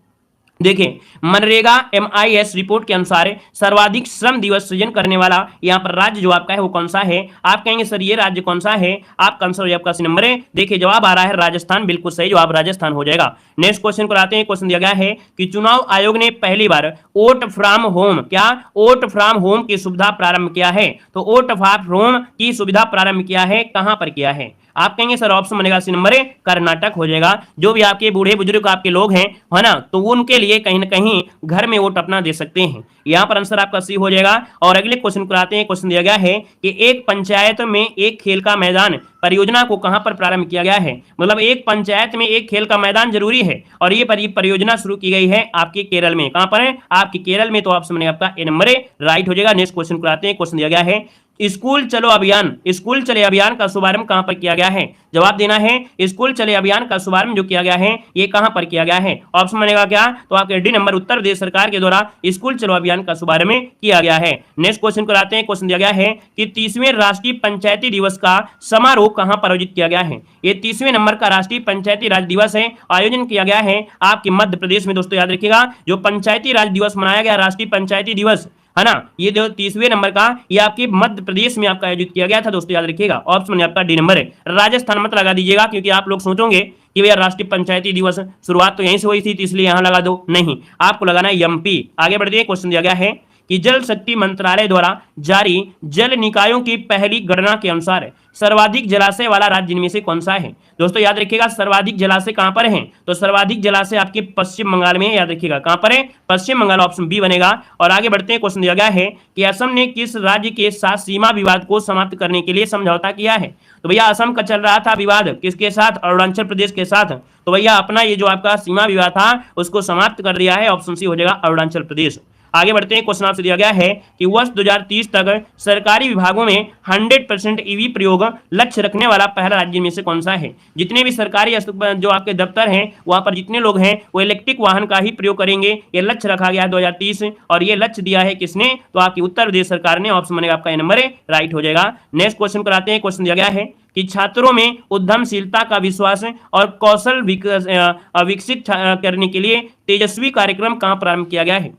देखिए मनरेगा MIS रिपोर्ट के अनुसार सर्वाधिक श्रम दिवस सृजन करने वाला यहाँ पर राज्य जो आपका है वो कौन सा है? आप कहेंगे सर ये राज्य कौन सा है? आपका आंसर आपका सी नंबर है। देखिए जवाब आ रहा है राजस्थान, बिल्कुल सही जवाब राजस्थान हो जाएगा। नेक्स्ट क्वेश्चन को आते हैं। क्वेश्चन दिया गया है कि चुनाव आयोग ने पहली बार वोट फ्रॉम होम, क्या वोट फ्रॉम होम की सुविधा प्रारंभ किया है? तो वोट फ्रॉम होम की सुविधा प्रारंभ किया है, कहां पर किया है? आप कहेंगे सर ऑप्शन बनेगा सी नंबर कर्नाटक हो जाएगा। जो भी आपके बूढ़े बुजुर्ग आपके लोग हैं है ना, तो उनके लिए कहीं ना कहीं घर में वोट अपना दे सकते हैं। यहाँ पर आंसर आपका सी हो जाएगा। और अगले क्वेश्चन को आते हैं। क्वेश्चन दिया गया है कि एक पंचायत में एक खेल का मैदान परियोजना को कहां पर प्रारंभ किया गया है? मतलब एक पंचायत में एक खेल का मैदान जरूरी है और ये परियोजना शुरू की गई है आपके केरल में। कहां पर है? आपके केरल में। तो ऑप्शन बनेगा आपका ए नंबर राइट हो जाएगा। नेक्स्ट क्वेश्चन को आते हैं। क्वेश्चन दिया गया है स्कूल चलो अभियान, स्कूल चले अभियान का शुभारंभ कहां पर किया गया है? जवाब देना है स्कूल चले अभियान का शुभारंभ जो किया गया है ये कहां पर किया गया है? ऑप्शन बनेगा क्या? तो आपके डी नंबर उत्तर प्रदेश सरकार के द्वारा स्कूल चलो अभियान का शुभारंभ किया गया है। नेक्स्ट क्वेश्चन को आते हैं। क्वेश्चन दिया गया है कि 30वें राष्ट्रीय पंचायती दिवस का समारोह कहां पर आयोजित किया गया है? ये 30वें नंबर का राष्ट्रीय पंचायती राज दिवस है, आयोजन किया गया है आपके मध्य प्रदेश में। दोस्तों याद रखिएगा जो पंचायती राज दिवस मनाया गया, राष्ट्रीय पंचायती दिवस है ना, ये जो 30वें नंबर का ये आपके मध्य प्रदेश में आपका आयोजित किया गया था। दोस्तों याद रखिएगा ऑप्शन आपका डी नंबर है। राजस्थान मत लगा दीजिएगा क्योंकि आप लोग सोचोगे कि भैया राष्ट्रीय पंचायती दिवस शुरुआत तो यहीं से हुई थी इसलिए यहां लगा दो, नहीं, आपको लगाना है MP। आगे बढ़ते हैं। क्वेश्चन दिया गया है कि जल शक्ति मंत्रालय द्वारा जारी जल निकायों की पहली गणना के अनुसार सर्वाधिक जलाशय वाला राज्य इनमें से कौन सा है? दोस्तों याद रखिएगा सर्वाधिक जलाशय कहां पर है? तो सर्वाधिक जलाशय आपके पश्चिम बंगाल में है। याद रखिएगा कहां पर है? पश्चिम बंगाल, ऑप्शन बी बनेगा। और आगे बढ़ते हैं। क्वेश्चन दिया गया है कि असम ने किस राज्य के साथ सीमा विवाद को समाप्त करने के लिए समझौता किया है? तो भैया असम का चल रहा था विवाद किसके साथ? अरुणाचल प्रदेश के साथ। तो भैया अपना ये जो आपका सीमा विवाद था उसको समाप्त कर दिया है। ऑप्शन सी हो जाएगा अरुणाचल प्रदेश। आगे बढ़ते हैं। क्वेश्चन आपसे दिया गया है कि वर्ष 2030 तक सरकारी विभागों में 100% EV प्रयोग लक्ष्य रखने वाला पहला राज्य में से कौन सा है? जितने भी सरकारी जो आपके दफ्तर हैं वहां पर जितने लोग हैं वो इलेक्ट्रिक वाहन का ही प्रयोग करेंगे, ये लक्ष्य रखा गया है 2030। और ये लक्ष्य दिया है किसने? तो आपकी उत्तर प्रदेश सरकार ने। ऑप्शन बनेगा आपका ए नंबर राइट हो जाएगा। नेक्स्ट क्वेश्चन कराते हैं। क्वेश्चन दिया गया है कि छात्रों में उद्यमशीलता का विश्वास और कौशल विकसित करने के लिए तेजस्वी कार्यक्रम कहाँ प्रारंभ किया गया है।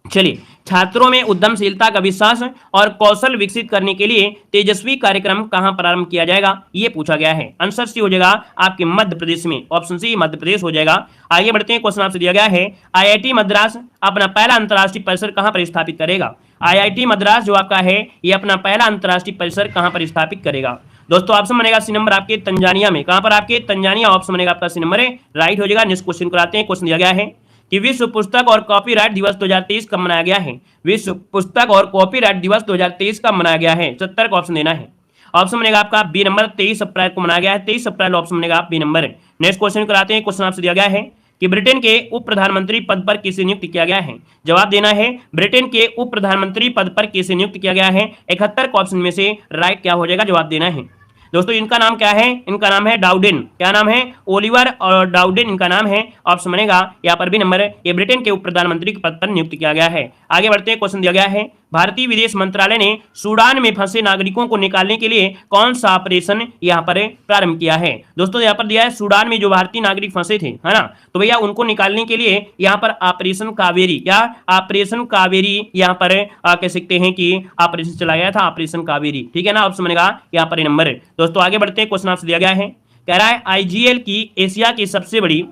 चलिए, छात्रों में उद्यमशीलता का विश्वास और कौशल विकसित करने के लिए तेजस्वी कार्यक्रम कहां प्रारंभ किया जाएगा, यह पूछा गया है। आंसर सी हो जाएगा आपके मध्य प्रदेश में, ऑप्शन सी मध्य प्रदेश हो जाएगा। आगे बढ़ते हैं, क्वेश्चन आपसे दिया गया है आईआईटी मद्रास अपना पहला अंतर्राष्ट्रीय परिसर कहां पर स्थापित करेगा। आईआईटी मद्रास जो आपका है ये अपना पहला अंतर्राष्ट्रीय परिसर कहां पर स्थापित करेगा। दोस्तों ऑप्शन बनेगा सी नंबर आपके तंजानिया में। कहां पर आपके तंजानिया, ऑप्शन बनेगा आपका सी नंबर राइट हो जाएगा। नेक्स्ट क्वेश्चन कराते हैं। क्वेश्चन दिया गया है कि विश्व पुस्तक और कॉपीराइट दिवस 2023 कब मनाया गया है। विश्व पुस्तक और कॉपीराइट दिवस 2023 कब मनाया गया है, 70 का ऑप्शन देना है। ऑप्शन बनेगा आपका बी नंबर, 23 अप्रैल को मनाया गया है। 23 अप्रैल ऑप्शन बनेगा बी नंबर। नेक्स्ट क्वेश्चन कराते हैं। क्वेश्चन आपसे दिया गया है कि ब्रिटेन के उप प्रधानमंत्री पद पर किसे नियुक्त किया गया है। जवाब देना है ब्रिटेन के उप प्रधानमंत्री पद पर किसे नियुक्त किया गया है। 71 का ऑप्शन में से राइट क्या हो जाएगा, जवाब देना है। दोस्तों इनका नाम क्या है, इनका नाम है डाउडेन। क्या नाम है, ओलिवर और डाउडेन इनका नाम है। ऑप्शन बनेगा यहाँ पर भी नंबर, ये ब्रिटेन के उप प्रधानमंत्री के पद पर नियुक्त किया गया है। आगे बढ़ते हैं। क्वेश्चन दिया गया है भारतीय विदेश मंत्रालय ने सूडान में फंसे नागरिकों को निकालने के लिए कौन सा ऑपरेशन यहाँ पर प्रारंभ किया है। दोस्तों यहाँ पर दिया है सूडान में जो भारतीय नागरिक फंसे थे, है ना, तो भैया उनको निकालने के लिए यहाँ पर ऑपरेशन कावेरी या ऑपरेशन कावेरी यहाँ पर कह सकते हैं कि ऑपरेशन चलाया गया था, ऑपरेशन कावेरी। ठीक है ना, ऑप्शन बनेगा यहाँ पर नंबर। दोस्तों आगे बढ़ते हैं। क्वेश्चन आपसे दिया गया है, कह रहा है आईजीएल की एशिया की सबसे बड़ी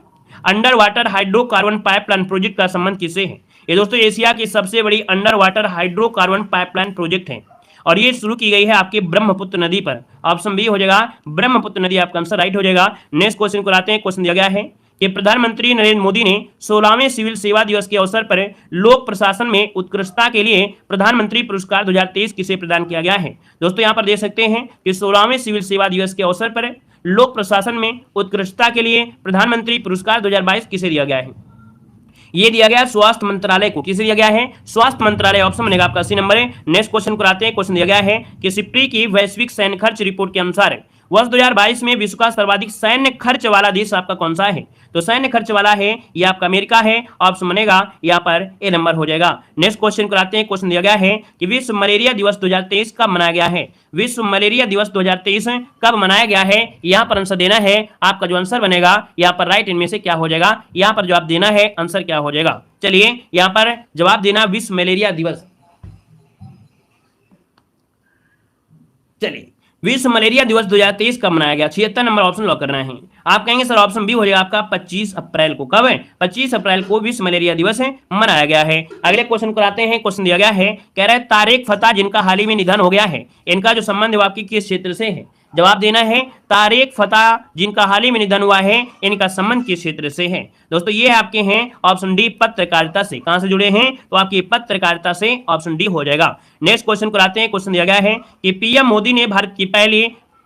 under water hydrocarbon pipeline project का संबंध किससे है। ये दोस्तों एशिया की सबसे बड़ी under water hydrocarbon pipeline project है और ये शुरू की गई है आपके ब्रह्मपुत्र नदी पर। ऑप्शन बी हो जाएगा ब्रह्मपुत्र नदी, आपका आंसर राइट हो जाएगा। नेक्स्ट क्वेश्चन को लाते हैं। क्वेश्चन दिया गया है कि प्रधानमंत्री नरेंद्र मोदी ने 16वें सिविल सेवा दिवस के अवसर पर लोक प्रशासन में उत्कृष्टता के लिए प्रधानमंत्री पुरस्कार 2023 किसे प्रदान किया गया है। दोस्तों यहाँ पर देख सकते हैं कि 16वें सिविल सेवा दिवस के अवसर पर लोक प्रशासन में उत्कृष्टता के लिए प्रधानमंत्री पुरस्कार 2022 किसे दिया गया है। ये दिया गया स्वास्थ्य मंत्रालय को। किसे दिया गया है, स्वास्थ्य मंत्रालय। ऑप्शन बनेगा आपका सी नंबर है। नेक्स्ट क्वेश्चन को आते हैं। क्वेश्चन दिया गया है कि सिप्री की वैश्विक सैन्य खर्च रिपोर्ट के अनुसार वर्ष 2022 में विश्व का सर्वाधिक सैन्य खर्च वाला देश आपका कौन सा है। तो सैन्य खर्च वाला है ये आपका अमेरिका है। ऑप्शन बनेगा यहाँ पर ए नंबर हो जाएगा। नेक्स्ट क्वेश्चन कराते हैं। क्वेश्चन दिया गया है कि विश्व मलेरिया दिवस 2023 कब मनाया गया है। विश्व मलेरिया दिवस 2023 कब मनाया गया है, यहाँ पर आंसर देना है। आपका जो आंसर बनेगा यहाँ पर राइट इनमें से क्या हो जाएगा, यहाँ पर जवाब देना है, आंसर क्या हो जाएगा। चलिए यहाँ पर जवाब देना विश्व मलेरिया दिवस। चलिए विश्व मलेरिया दिवस 2023 कब मनाया गया, 76 नंबर ऑप्शन लॉक करना है। आप कहेंगे सर ऑप्शन बी हो जाएगा आपका 25 अप्रैल को। कब है, 25 अप्रैल को विश्व मलेरिया दिवस है मनाया गया है। अगले क्वेश्चन को आते हैं। क्वेश्चन दिया गया है, कह रहा है तारिक फता जिनका हाल ही में निधन हो गया है, इनका जो संबंध है आपकी किस क्षेत्र से है। जवाब देना है तारिक फता जिनका हाल ही में निधन हुआ है, इनका संबंध किस क्षेत्र से है। दोस्तों ये आपके हैं ऑप्शन डी पत्रकारिता से। कहां से जुड़े हैं, तो आपकी पत्रकारिता से, ऑप्शन डी हो जाएगा। नेक्स्ट क्वेश्चन को आते हैं। क्वेश्चन दिया गया है कि पीएम मोदी ने भारत की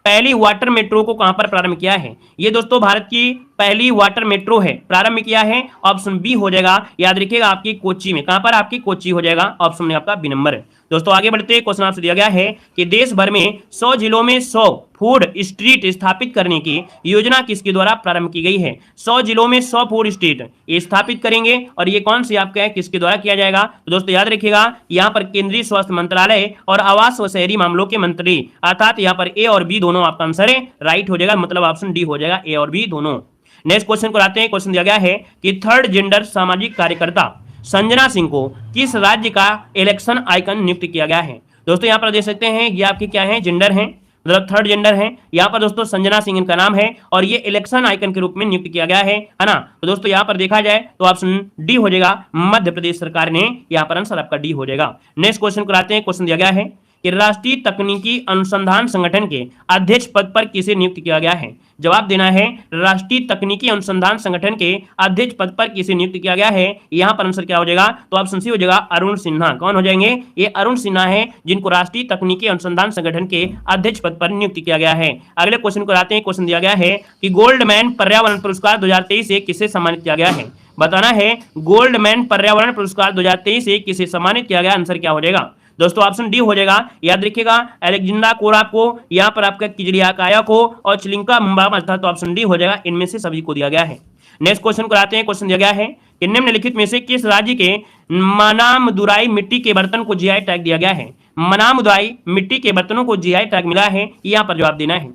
पहली वाटर मेट्रो को कहां पर प्रारंभ किया है। ये दोस्तों भारत की पहली वाटर मेट्रो है, प्रारंभ किया है। ऑप्शन बी हो जाएगा, याद रखिएगा आपकी कोच्चि में। कहां पर, आपकी कोच्चि हो जाएगा। ऑप्शन में आपका बी नंबर है। दोस्तों आगे बढ़ते हैं। क्वेश्चन आपसे दिया गया है कि देश भर में 100 जिलों में 100 फूड स्ट्रीट स्थापित करने की योजना किसके द्वारा प्रारंभ की गई है। 100 जिलों में 100 फूड स्ट्रीट ये स्थापित करेंगे और ये कौन सी आपका है, किसके द्वारा किया जाएगा। तो दोस्तों याद रखिएगा यहाँ पर केंद्रीय स्वास्थ्य मंत्रालय और आवास व शहरी मामलों के मंत्री, अर्थात यहाँ पर ए और बी दोनों आपका आंसर है राइट हो जाएगा, मतलब ऑप्शन डी हो जाएगा, ए और बी दोनों। नेक्स्ट क्वेश्चन को आते हैं। क्वेश्चन दिया गया है कि थर्ड जेंडर सामाजिक कार्यकर्ता संजना सिंह को किस राज्य का इलेक्शन आइकन नियुक्त किया गया है। दोस्तों यहाँ पर देख सकते हैं ये आपके क्या है, जेंडर है, मतलब थर्ड जेंडर है। यहाँ पर दोस्तों संजना सिंह इनका नाम है और ये इलेक्शन आइकन के रूप में नियुक्त किया गया है ना। तो दोस्तों यहाँ पर देखा जाए तो ऑप्शन डी हो जाएगा, मध्य प्रदेश सरकार ने, यहाँ पर आंसर आपका डी हो जाएगा। नेक्स्ट क्वेश्चन कराते हैं। क्वेश्चन दिया गया है कि राष्ट्रीय तकनीकी अनुसंधान संगठन के अध्यक्ष पद पर किसे नियुक्त किया गया है। जवाब देना है राष्ट्रीय तकनीकी अनुसंधान संगठन के अध्यक्ष पद पर किसे नियुक्त किया गया है। यहाँ पर आंसर क्या हो जाएगा, तो ऑप्शन सी हो जाएगा अरुण सिन्हा। कौन हो जाएंगे, ये अरुण सिन्हा है जिनको राष्ट्रीय तकनीकी अनुसंधान संगठन के अध्यक्ष पद पर नियुक्त किया गया है। अगले क्वेश्चन को आते हैं। क्वेश्चन दिया गया है कि गोल्डमैन पर्यावरण पुरस्कार 2023 से किसे सम्मानित किया गया है। बताना है गोल्डमैन पर्यावरण पुरस्कार 2023 से किसे सम्मानित किया गया, आंसर क्या हो जाएगा। दोस्तों ऑप्शन डी हो जाएगा, याद रखिएगा अलेक्जेंड्रा कोराप को, यहाँ पर आपका किजलिया काया को और चिलिंका मुम्बाम, तो ऑप्शन डी हो जाएगा, इनमें से सभी को दिया गया है। नेक्स्ट क्वेश्चन को आते हैं। क्वेश्चन दिया गया है कि निम्नलिखित में से किस राज्य के मनामदुराई मिट्टी के बर्तन को जीआई टैग दिया गया है। मनामदुराई मिट्टी के बर्तनों को जीआई टैग मिला है, यहाँ पर जवाब देना है।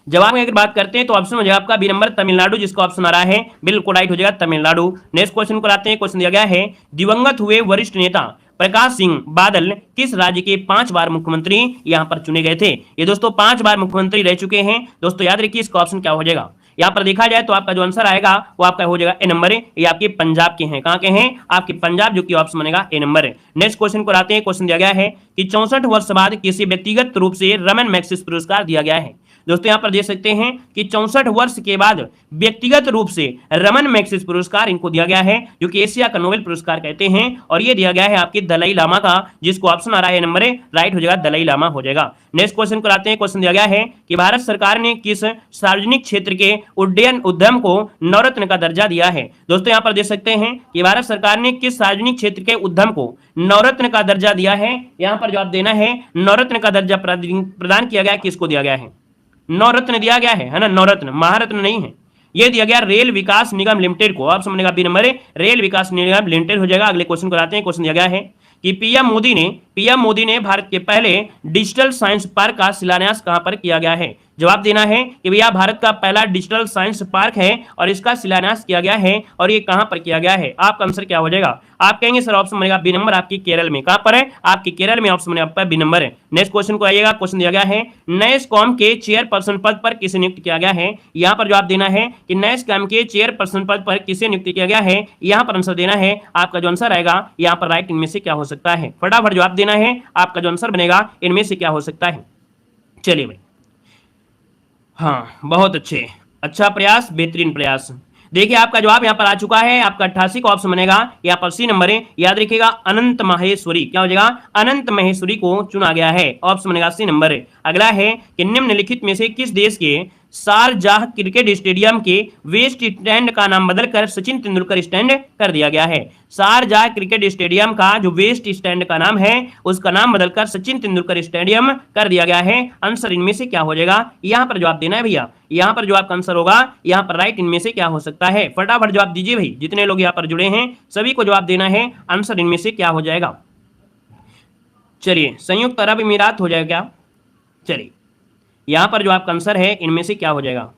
जवाब में अगर बात करते हैं तो ऑप्शन हो जाएगा आपका बी नंबर तमिलनाडु, जिसका ऑप्शन आ रहा है बिल्कुल राइट हो जाएगा तमिलनाडु। नेक्स्ट क्वेश्चन को आते हैं। क्वेश्चन दिया गया है दिवंगत हुए वरिष्ठ नेता प्रकाश सिंह बादल किस राज्य के 5 बार मुख्यमंत्री यहां पर चुने गए थे? ये दोस्तों 5 बार मुख्यमंत्री रह चुके हैं। दोस्तों याद रखिए इसका ऑप्शन क्या हो जाएगा। यहां पर देखा जाए तो आपका जो आंसर आएगा वो आपका हो जाएगा ए नंबर है। ये आपके पंजाब के हैं। कहां के हैं? आपके पंजाब, जो कि ऑप्शन बनेगा ए नंबर है। नेक्स्ट क्वेश्चन को आते हैं। क्वेश्चन दिया गया है कि 64 वर्ष बाद किसी व्यक्तिगत रूप से रमन मैग्सेसे पुरस्कार दिया गया है। दोस्तों यहां पर देख सकते हैं कि 64 वर्ष के बाद व्यक्तिगत रूप से रमन मैग्सेसे पुरस्कार इनको दिया गया है, जो कि एशिया का नोबेल पुरस्कार कहते हैं, और ये दिया गया है आपके दलाई लामा का, जिसको ऑप्शन आ रहा है नंबर राइट हो जाएगा दलाई लामा हो जाएगा। नेक्स्ट क्वेश्चन को आते हैं। क्वेश्चन दिया गया है कि भारत सरकार ने किस सार्वजनिक क्षेत्र के उड्डयन उद्यम को नवरत्न का दर्जा दिया है? दोस्तों यहां पर देख सकते हैं कि भारत सरकार ने किस सार्वजनिक क्षेत्र के उद्यम को नवरत्न का दर्जा दिया है। यहां पर जवाब देना है नवरत्न का दर्जा प्रदान किया गया, किसको दिया गया है? नवरत्न दिया गया है ना, नवरत्न, महारत्न नहीं है। ये दिया गया रेल विकास निगम लिमिटेड को। आप समझेगा बी नंबर रेल विकास निगम लिमिटेड हो जाएगा। अगले क्वेश्चन को आते हैं। क्वेश्चन दिया गया है कि पीएम मोदी ने भारत के पहले डिजिटल साइंस पार्क का शिलान्यास कहां पर किया गया है? जवाब देना है कि भैया भारत का पहला डिजिटल साइंस पार्क है और इसका शिलान्यास किया गया है, और ये कहां पर किया गया है? आपका आंसर क्या हो जाएगा? आप कहेंगे सर ऑप्शन बनेगा बी नंबर, आपकी केरल में। कहां पर है? आपकी केरल में। ऑप्शन बनेगा आपका बी नंबर है। नेक्स्ट क्वेश्चन को आइएगा। क्वेश्चन दिया गया है नैसकॉम के चेयरपर्सन पद पर किसे नियुक्त किया गया है? यहां पर जवाब देना है कि नैसकॉम के चेयरपर्सन पद पर किसे नियुक्त किया गया है। यहां पर आंसर देना है आपका जो आंसर आएगा यहां पर राइट इनमें से क्या हो सकता है। फटाफट जवाब देना है आपका जो आंसर बनेगा इनमें से क्या हो सकता है। चलिए भाई, हाँ बहुत अच्छे, अच्छा प्रयास, बेहतरीन प्रयास। देखिए आपका जवाब यहां पर आ चुका है। आपका 88 का ऑप्शन बनेगा, यहां पर सी नंबर है। याद रखिएगा अनंत माहेश्वरी, क्या हो जाएगा? अनंत माहेश्वरी को चुना गया है। ऑप्शन बनेगा सी नंबर है। अगला है कि निम्नलिखित में से किस देश के शारजाह क्रिकेट स्टेडियम के वेस्ट स्टैंड का नाम बदलकर सचिन तेंदुलकर स्टैंड कर दिया गया है? शारजाह क्रिकेट स्टेडियम का जो वेस्ट स्टैंड का नाम है उसका नाम बदलकर सचिन तेंदुलकर स्टेडियम कर दिया गया है। आंसर इनमें से क्या हो जाएगा? यहां पर जवाब देना है भैया। यहां पर जो आपका आंसर होगा यहां पर राइट इनमें से क्या हो सकता है। फटाफट जवाब दीजिए भाई, जितने लोग यहां पर जुड़े हैं सभी को जवाब देना है। आंसर इनमें से क्या हो जाएगा? चलिए संयुक्त अरब अमीरात हो जाएगा क्या? चलिए यहां पर जो आपका आंसर है इनमें से क्या हो जाएगा?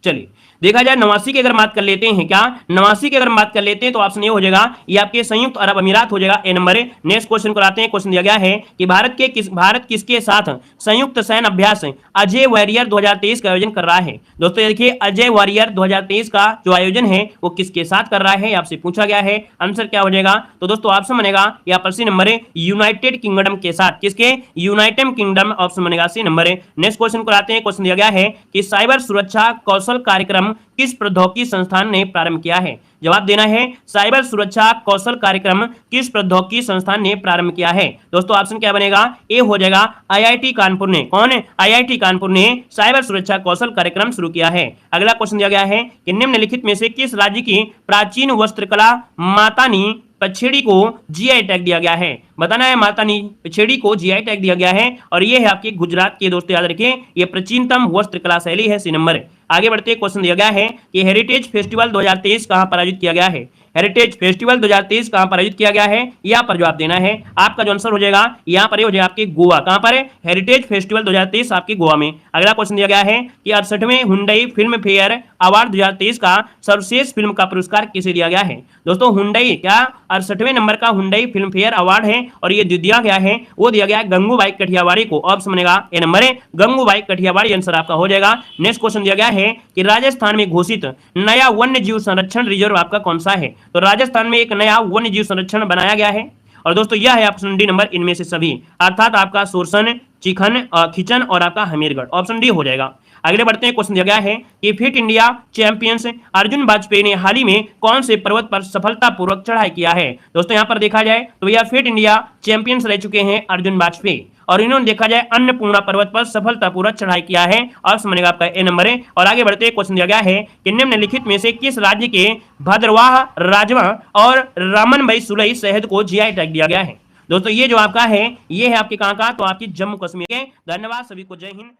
चलिए देखा जाए 89 की अगर बात कर लेते हैं, क्या 89 की अगर बात कर लेते हैं तो ऑप्शन ये हो जाएगा, ये आपके संयुक्त अरब अमीरात हो जाएगा, ए नंबर है। नेक्स्ट क्वेश्चन को आते हैं। क्वेश्चन दिया गया है कि भारत किसके साथ संयुक्त सैन्य अभ्यास अजय वॉरियर 2023 का आयोजन कर रहा है? दोस्तों देखिए अजय वॉरियर 2023 का जो आयोजन है वो किसके साथ कर रहा है, आपसे पूछा गया है। आंसर क्या हो जाएगा? तो दोस्तों ऑप्शन बनेगा यहाँ पर सी नंबर है, यूनाइटेड किंगडम के साथ। किसके? United kingdom. ऑप्शन बनेगा सी नंबर है। नेक्स्ट क्वेश्चन को आते हैं। क्वेश्चन दिया गया है कि साइबर सुरक्षा कौशल कार्यक्रम किस प्रौद्योगिकी संस्थान ने प्रारंभ किया है? जवाब देना है साइबर सुरक्षा कौशल कार्यक्रम किस प्रौद्योगिकी संस्थान ने प्रारंभ किया है? दोस्तों ऑप्शन क्या बनेगा? ए हो जाएगा आईआईटी कानपुर ने। कौन है? आईआईटी कानपुर ने साइबर सुरक्षा कौशल कार्यक्रम शुरू किया है। अगला क्वेश्चन दिया गया है कि निम्नलिखित में से किस राज्य की प्राचीन वस्त्रकला मातानी पछेड़ी को जीआई टैग दिया गया है? बताना है मातानी पछेड़ी को जीआई टैग दिया गया है, और ये है आपके गुजरात के। दोस्तों याद रखिए ये प्राचीनतम वस्त्रकला शैली है, सी नंबर। आगे बढ़ते क्वेश्चन दिया गया है कि हेरिटेज फेस्टिवल 2023 कहां पर आयोजित किया गया है? हेरिटेज फेस्टिवल 2023 कहां पर आयोजित किया गया है? यहां पर जवाब देना है। आपका जो आंसर हो जाएगा यहां पर हो जाएगा आपके गोवा। कहां पर है? हेरिटेज फेस्टिवल 2023 आपके गोवा में। अगला क्वेश्चन दिया गया है कि 68वें हुंडई फिल्म फेयर अवार्ड 2023 का सर्वश्रेष्ठ फिल्म का पुरस्कार किसे दिया गया है? दोस्तों हुंडई क्या 68वें नंबर का हुंडई फिल्म फेयर अवार्ड है, और ये दिया गया है वो दिया गया है गंगूबाई कठियावाड़ी को। ऑप्शन बनेगा ए नंबर है, गंगूबाई कठियावाड़ी आंसर आपका हो जाएगा। नेक्स्ट क्वेश्चन दिया गया है कि राजस्थान में घोषित नया वन्य जीव संरक्षण रिजर्व आपका कौन सा है? तो राजस्थान में एक नया वन्य जीव संरक्षण बनाया गया है, और दोस्तों यह है ऑप्शन डी नंबर इनमें से सभी, अर्थात आपका सुरसन, चिखन, खिचन और आपका हमीरगढ़। ऑप्शन डी हो जाएगा। अगले बढ़ते हैं। क्वेश्चन दिया गया है कि fit India champions Arjun Vajpayee ने हाल ही में कौन से पर्वत पर सफलतापूर्वक चढ़ाई किया है? दोस्तों यहां पर देखा जाए तो यह फिट इंडिया चैंपियंस रह चुके हैं अर्जुन वाजपेयी, और इन्होंने देखा जाए अन्नपूर्णा पर्वत पर सफलतापूर्वक चढ़ाई किया है। ऑप्शन बनेगा आपका ए नंबर है। और आगे बढ़ते क्वेश्चन दिया गया है कि निम्नलिखित में से किस राज्य के भद्रवाह, राजवा और रामनबाई सुलई शहद को जीआई टैग दिया गया है? दोस्तों ये जो आपका है ये है आपके कहां का? तो आपकी जम्मू कश्मीर के। धन्यवाद सभी को, जय हिंद।